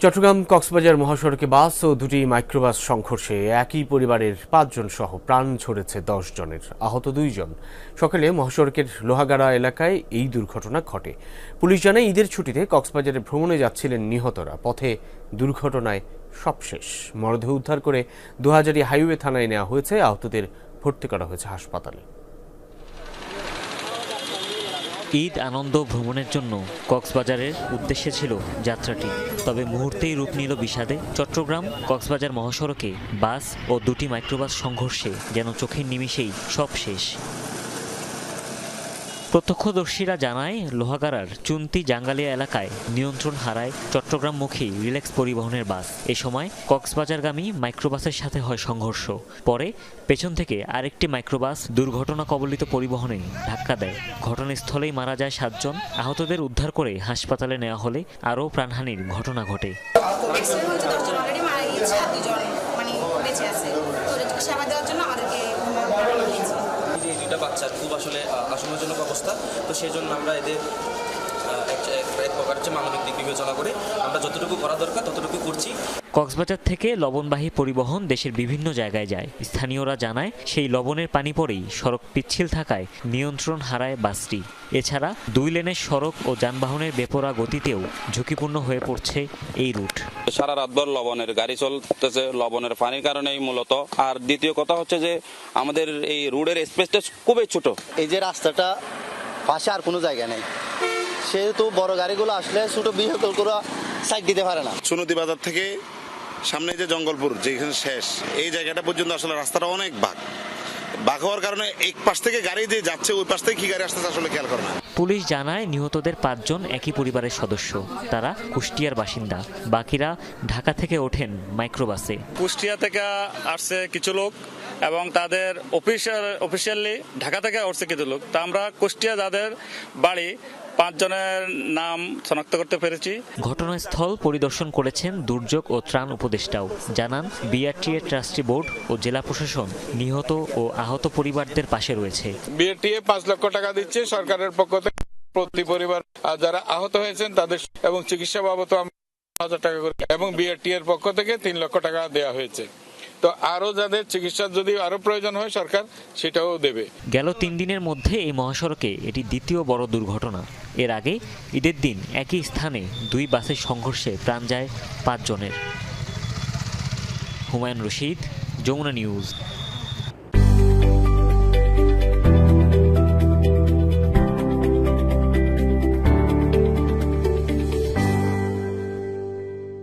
চট্টগ্রাম কক্সবাজার মহাসড়কে বাস ও দুটি মাইক্রোবাস সংঘর্ষে একই পরিবারের ৫ জন সহ প্রাণ ঝরেছে ১০ জনের, আহত ২ জন। সকালে মহাসড়কের লোহাগাড়া এলাকায় এই দুর্ঘটনা ঘটে। পুলিশ জানায় ঈদের ছুটিতে কক্সবাজারে ভ্রমণে যাচ্ছিলেন নিহতরা। পথে দুর্ঘটনায় সব শেষ। মরদেহ উদ্ধার করে দুহাজারী হাইওয়ে থানায় নেওয়া হয়েছে। আহতদের ভর্তি করা হয়েছে হাসপাতালে। ঈদ আনন্দ ভ্রমণের জন্য কক্সবাজারের উদ্দেশ্যে ছিল যাত্রাটি, তবে মুহূর্তেই রূপ নিল বিষাদে। চট্টগ্রাম কক্সবাজার মহাসড়কে বাস ও দুটি মাইক্রোবাস সংঘর্ষে যেন চোখের নিমিষেই সব শেষ। প্রত্যক্ষদর্শীরা জানায়, লোহাগাড়ার চুন্তি জাঙ্গালিয়া এলাকায় নিয়ন্ত্রণ হারায় চট্টগ্রামমুখী রিল্যাক্স পরিবহনের বাস। এ সময় কক্সবাজারগামী মাইক্রোবাসের সাথে হয় সংঘর্ষ। পরে পেছন থেকে আরেকটি মাইক্রোবাস দুর্ঘটনা কবলিত পরিবহনে ধাক্কা দেয়। ঘটনাস্থলেই মারা যায় ৭ জন। আহতদের উদ্ধার করে হাসপাতালে নেওয়া হলে আরও প্রাণহানির ঘটনা ঘটে। দুইটা বাচ্চার খুব আসলে আশঙ্কাজনক অবস্থা, তো সেই জন্য আমরা এদের এক প্রকার মানবিক দিক বিবেচনা করে আমরা যতটুকু করা দরকার ততটুকু করছি। কক্সবাজার থেকে লবণবাহী পরিবহন দেশের বিভিন্ন জায়গায় যায়। স্থানীয়রা জানায়, সেই লবণের পানি পড়েই সড়ক পিচ্ছিল থাকায় নিয়ন্ত্রণ হারায় বাসটি। এছাড়া ২ লেনের সড়ক ও যানবাহনের বেপরোয়া গতিতেও ঝুঁকিপূর্ণ হয়ে পড়ছে এই রুট। সারা রাতভর লবণের গাড়ি চলতেছে, লবণের পানির কারণেই মূলত। আর দ্বিতীয় কথা হচ্ছে যে আমাদের এই রোডের স্পেসটা খুবই ছোট। এই যে রাস্তাটা পাশে আর কোনো জায়গা নেই, সেহেতু বড় গাড়িগুলো আসলে ছোট ভেহিকলগুলো সাইড দিতে পারে না। সুনতি বাজার থেকে সামনে যে জঙ্গলপুর যেখানে শেষ, এই জায়গাটা পর্যন্ত আসলে রাস্তাটা অনেক বাঁক হওয়ার কারণে এক পাশ থেকে গাড়ি যে যাচ্ছে ওই পাশ থেকে কি গাড়ি আসতেছে আসলে খেয়াল করে না। পুলিশ জানায়, নিহতদের ৫ জন একই পরিবারের সদস্য। তারা কুষ্টিয়ার বাসিন্দা। বাকিরা ঢাকা থেকে ওঠেন মাইক্রোবাসে। কুষ্টিয়া থেকে আসছে কিছু লোক এবং তাদের অফিসিয়ালি ঢাকা থেকে উঠছে কিছু লোক। তা আমরা কুষ্টিয়া যাদের বাড়ি ৫ জনের নাম শনাক্ত করতে পেরেছি। ঘটনাস্থল পরিদর্শন করেছেন দুর্যোগ ও ত্রাণ উপদেষ্টাও। জানান, বিআরটিএ ট্রাস্টি বোর্ড ও জেলা প্রশাসন নিহত ও আহত পরিবারদের পাশে রয়েছে। বিআরটিএ ৫ লক্ষ টাকা দিচ্ছে সরকারের পক্ষ থেকে প্রতি পরিবার, আর যারা আহত হয়েছেন তাদের এবং চিকিৎসা বাবদ ১,০০০ টাকা করে, এবং বিআরটিএর পক্ষ থেকে ৩ লক্ষ টাকা দেওয়া হয়েছে। তো আরো যাদের চিকিৎসার যদি আরো প্রয়োজন হয় সরকার সেটাও দেবে। গেল ৩ দিনের মধ্যে এই মহাসড়কে এটি দ্বিতীয় বড় দুর্ঘটনা। এর আগে ঈদের দিন একই স্থানে ২ বাসের সংঘর্ষে প্রাণ যায় ৫ জনের। হুমায়ুন রশিদ, যমুনা নিউজ।